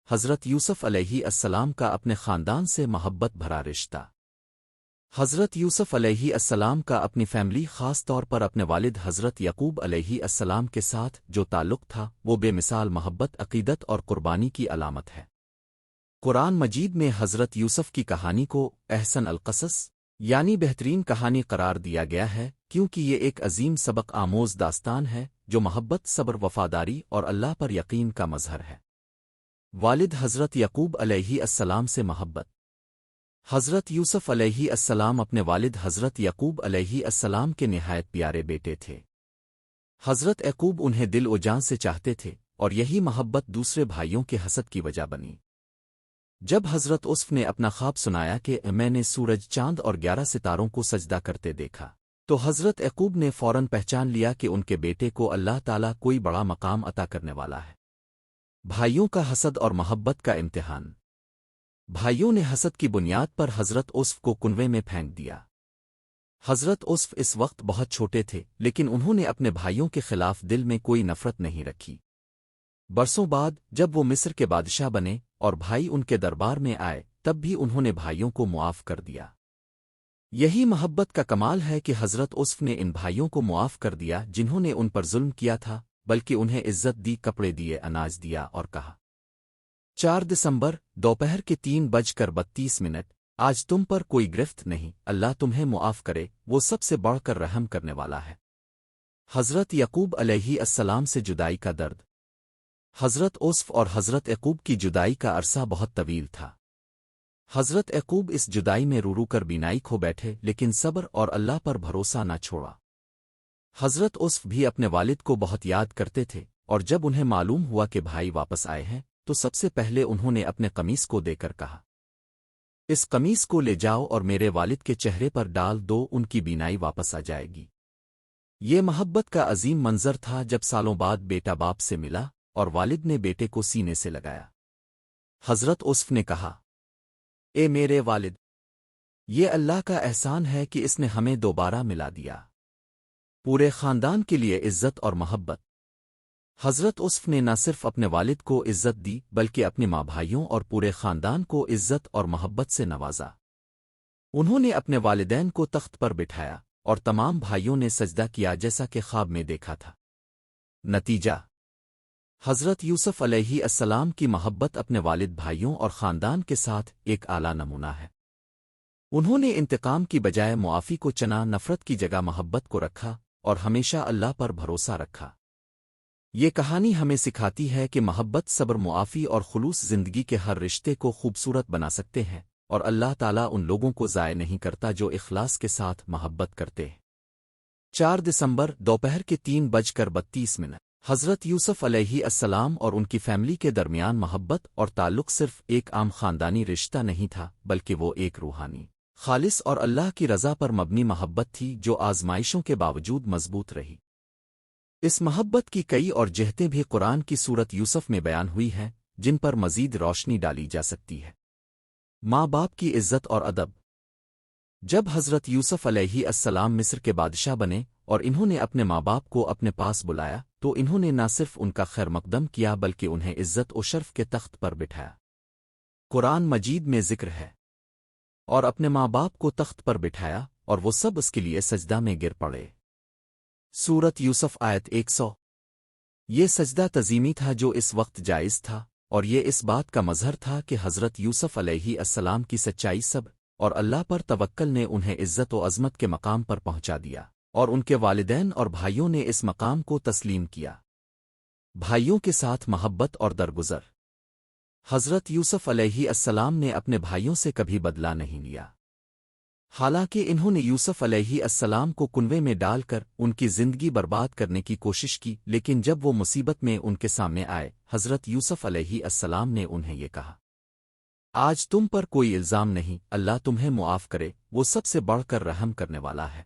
حضرت یوسف علیہ السلام کا اپنے خاندان سے محبت بھرا رشتہ۔ حضرت یوسف علیہ السلام کا اپنی فیملی خاص طور پر اپنے والد حضرت یعقوب علیہ السلام کے ساتھ جو تعلق تھا وہ بے مثال محبت، عقیدت اور قربانی کی علامت ہے۔ قرآن مجید میں حضرت یوسف کی کہانی کو احسن القصص یعنی بہترین کہانی قرار دیا گیا ہے، کیونکہ یہ ایک عظیم سبق آموز داستان ہے جو محبت، صبر، وفاداری اور اللہ پر یقین کا مظہر ہے۔ والد حضرت یعقوب علیہ السلام سے محبت۔ حضرت یوسف علیہ السلام اپنے والد حضرت یعقوب علیہ السلام کے نہایت پیارے بیٹے تھے۔ حضرت یعقوب انہیں دل و جان سے چاہتے تھے، اور یہی محبت دوسرے بھائیوں کے حسد کی وجہ بنی۔ جب حضرت یوسف نے اپنا خواب سنایا کہ میں نے سورج، چاند اور 11 ستاروں کو سجدہ کرتے دیکھا، تو حضرت یعقوب نے فوراً پہچان لیا کہ ان کے بیٹے کو اللہ تعالیٰ کوئی بڑا مقام عطا کرنے والا ہے۔ بھائیوں کا حسد اور محبت کا امتحان۔ بھائیوں نے حسد کی بنیاد پر حضرت یوسف کو کنویں میں پھینک دیا۔ حضرت یوسف اس وقت بہت چھوٹے تھے، لیکن انہوں نے اپنے بھائیوں کے خلاف دل میں کوئی نفرت نہیں رکھی۔ برسوں بعد جب وہ مصر کے بادشاہ بنے اور بھائی ان کے دربار میں آئے، تب بھی انہوں نے بھائیوں کو معاف کر دیا۔ یہی محبت کا کمال ہے کہ حضرت یوسف نے ان بھائیوں کو معاف کر دیا جنہوں نے ان پر ظلم کیا تھا، بلکہ انہیں عزت دی، کپڑے دیے، اناج دیا اور کہا 4 دسمبر دوپہر کے 3:32۔ آج تم پر کوئی گرفت نہیں، اللہ تمہیں معاف کرے، وہ سب سے بڑھ کر رحم کرنے والا ہے۔ حضرت یعقوب علیہ السلام سے جدائی کا درد۔ حضرت یوسف اور حضرت یعقوب کی جدائی کا عرصہ بہت طویل تھا۔ حضرت یعقوب اس جدائی میں رو رو کر بینائی کھو بیٹھے، لیکن صبر اور اللہ پر بھروسہ نہ چھوڑا۔ حضرت یوسف بھی اپنے والد کو بہت یاد کرتے تھے، اور جب انہیں معلوم ہوا کہ بھائی واپس آئے ہیں تو سب سے پہلے انہوں نے اپنے قمیص کو دے کر کہا، اس قمیص کو لے جاؤ اور میرے والد کے چہرے پر ڈال دو، ان کی بینائی واپس آ جائے گی۔ یہ محبت کا عظیم منظر تھا جب سالوں بعد بیٹا باپ سے ملا اور والد نے بیٹے کو سینے سے لگایا۔ حضرت یوسف نے کہا، اے میرے والد، یہ اللہ کا احسان ہے کہ اس نے ہمیں دوبارہ ملا دیا۔ پورے خاندان کے لیے عزت اور محبت۔ حضرت یوسف نے نہ صرف اپنے والد کو عزت دی بلکہ اپنے ماں، بھائیوں اور پورے خاندان کو عزت اور محبت سے نوازا۔ انہوں نے اپنے والدین کو تخت پر بٹھایا اور تمام بھائیوں نے سجدہ کیا جیسا کہ خواب میں دیکھا تھا۔ نتیجہ: حضرت یوسف علیہ السلام کی محبت اپنے والد، بھائیوں اور خاندان کے ساتھ ایک اعلیٰ نمونہ ہے۔ انہوں نے انتقام کی بجائے معافی کو چنا، نفرت کی جگہ محبت کو رکھا اور ہمیشہ اللہ پر بھروسہ رکھا۔ یہ کہانی ہمیں سکھاتی ہے کہ محبت، صبر، معافی اور خلوص زندگی کے ہر رشتے کو خوبصورت بنا سکتے ہیں، اور اللہ تعالیٰ ان لوگوں کو ضائع نہیں کرتا جو اخلاص کے ساتھ محبت کرتے ہیں۔ 4 دسمبر دوپہر کے 3:32۔ حضرت یوسف علیہ السلام اور ان کی فیملی کے درمیان محبت اور تعلق صرف ایک عام خاندانی رشتہ نہیں تھا، بلکہ وہ ایک روحانی، خالص اور اللہ کی رضا پر مبنی محبت تھی جو آزمائشوں کے باوجود مضبوط رہی۔ اس محبت کی کئی اور جہتیں بھی قرآن کی سورت یوسف میں بیان ہوئی ہیں، جن پر مزید روشنی ڈالی جا سکتی ہے۔ ماں باپ کی عزت اور ادب۔ جب حضرت یوسف علیہ السلام مصر کے بادشاہ بنے اور انہوں نے اپنے ماں باپ کو اپنے پاس بلایا تو انہوں نے نہ صرف ان کا خیر مقدم کیا بلکہ انہیں عزت و شرف کے تخت پر بٹھایا۔ قرآن مجید میں ذکر ہے، اور اپنے ماں باپ کو تخت پر بٹھایا اور وہ سب اس کے لیے سجدہ میں گر پڑے۔ سورت یوسف آیت 100۔ یہ سجدہ تعظیمی تھا جو اس وقت جائز تھا، اور یہ اس بات کا مظہر تھا کہ حضرت یوسف علیہ السلام کی سچائی، صبر اور اللہ پر توکل نے انہیں عزت و عظمت کے مقام پر پہنچا دیا، اور ان کے والدین اور بھائیوں نے اس مقام کو تسلیم کیا۔ بھائیوں کے ساتھ محبت اور درگزر۔ حضرت یوسف علیہ السلام نے اپنے بھائیوں سے کبھی بدلہ نہیں لیا۔ حالانکہ انہوں نے یوسف علیہ السلام کو کنویں میں ڈال کر ان کی زندگی برباد کرنے کی کوشش کی، لیکن جب وہ مصیبت میں ان کے سامنے آئے، حضرت یوسف علیہ السلام نے انہیں یہ کہا، آج تم پر کوئی الزام نہیں، اللہ تمہیں معاف کرے، وہ سب سے بڑھ کر رحم کرنے والا ہے۔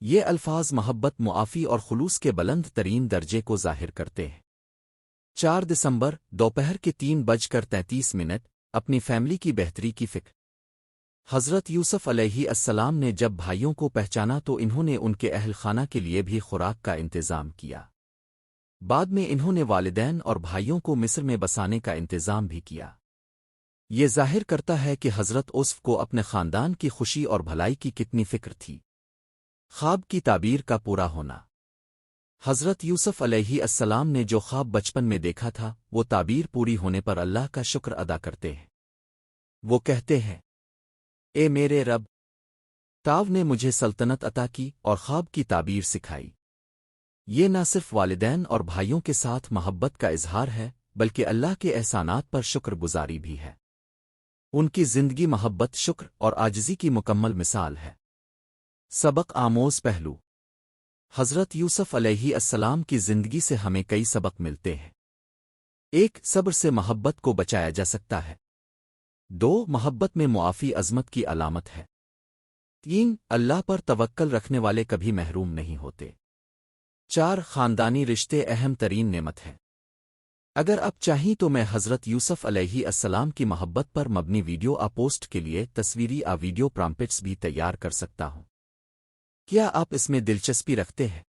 یہ الفاظ محبت، معافی اور خلوص کے بلند ترین درجے کو ظاہر کرتے ہیں۔ 4 دسمبر دوپہر کے 3:33۔ اپنی فیملی کی بہتری کی فکر۔ حضرت یوسف علیہ السلام نے جب بھائیوں کو پہچانا تو انہوں نے ان کے اہل خانہ کے لیے بھی خوراک کا انتظام کیا۔ بعد میں انہوں نے والدین اور بھائیوں کو مصر میں بسانے کا انتظام بھی کیا۔ یہ ظاہر کرتا ہے کہ حضرت یوسف کو اپنے خاندان کی خوشی اور بھلائی کی کتنی فکر تھی۔ خواب کی تعبیر کا پورا ہونا۔ حضرت یوسف علیہ السلام نے جو خواب بچپن میں دیکھا تھا وہ تعبیر پوری ہونے پر اللہ کا شکر ادا کرتے ہیں۔ وہ کہتے ہیں، اے میرے رب، تاو نے مجھے سلطنت عطا کی اور خواب کی تعبیر سکھائی۔ یہ نہ صرف والدین اور بھائیوں کے ساتھ محبت کا اظہار ہے بلکہ اللہ کے احسانات پر شکر گزاری بھی ہے۔ ان کی زندگی محبت، شکر اور عاجزی کی مکمل مثال ہے۔ سبق آموز پہلو۔ حضرت یوسف علیہ السلام کی زندگی سے ہمیں کئی سبق ملتے ہیں۔ 1 صبر سے محبت کو بچایا جا سکتا ہے۔ 2 محبت میں معافی عظمت کی علامت ہے۔ 3 اللہ پر توکل رکھنے والے کبھی محروم نہیں ہوتے۔ 4 خاندانی رشتے اہم ترین نعمت ہے۔ اگر آپ چاہیں تو میں حضرت یوسف علیہ السلام کی محبت پر مبنی ویڈیو پوسٹ کے لیے تصویری ویڈیو پرامپٹس بھی تیار کر سکتا ہوں۔ کیا آپ اس میں دلچسپی رکھتے ہیں؟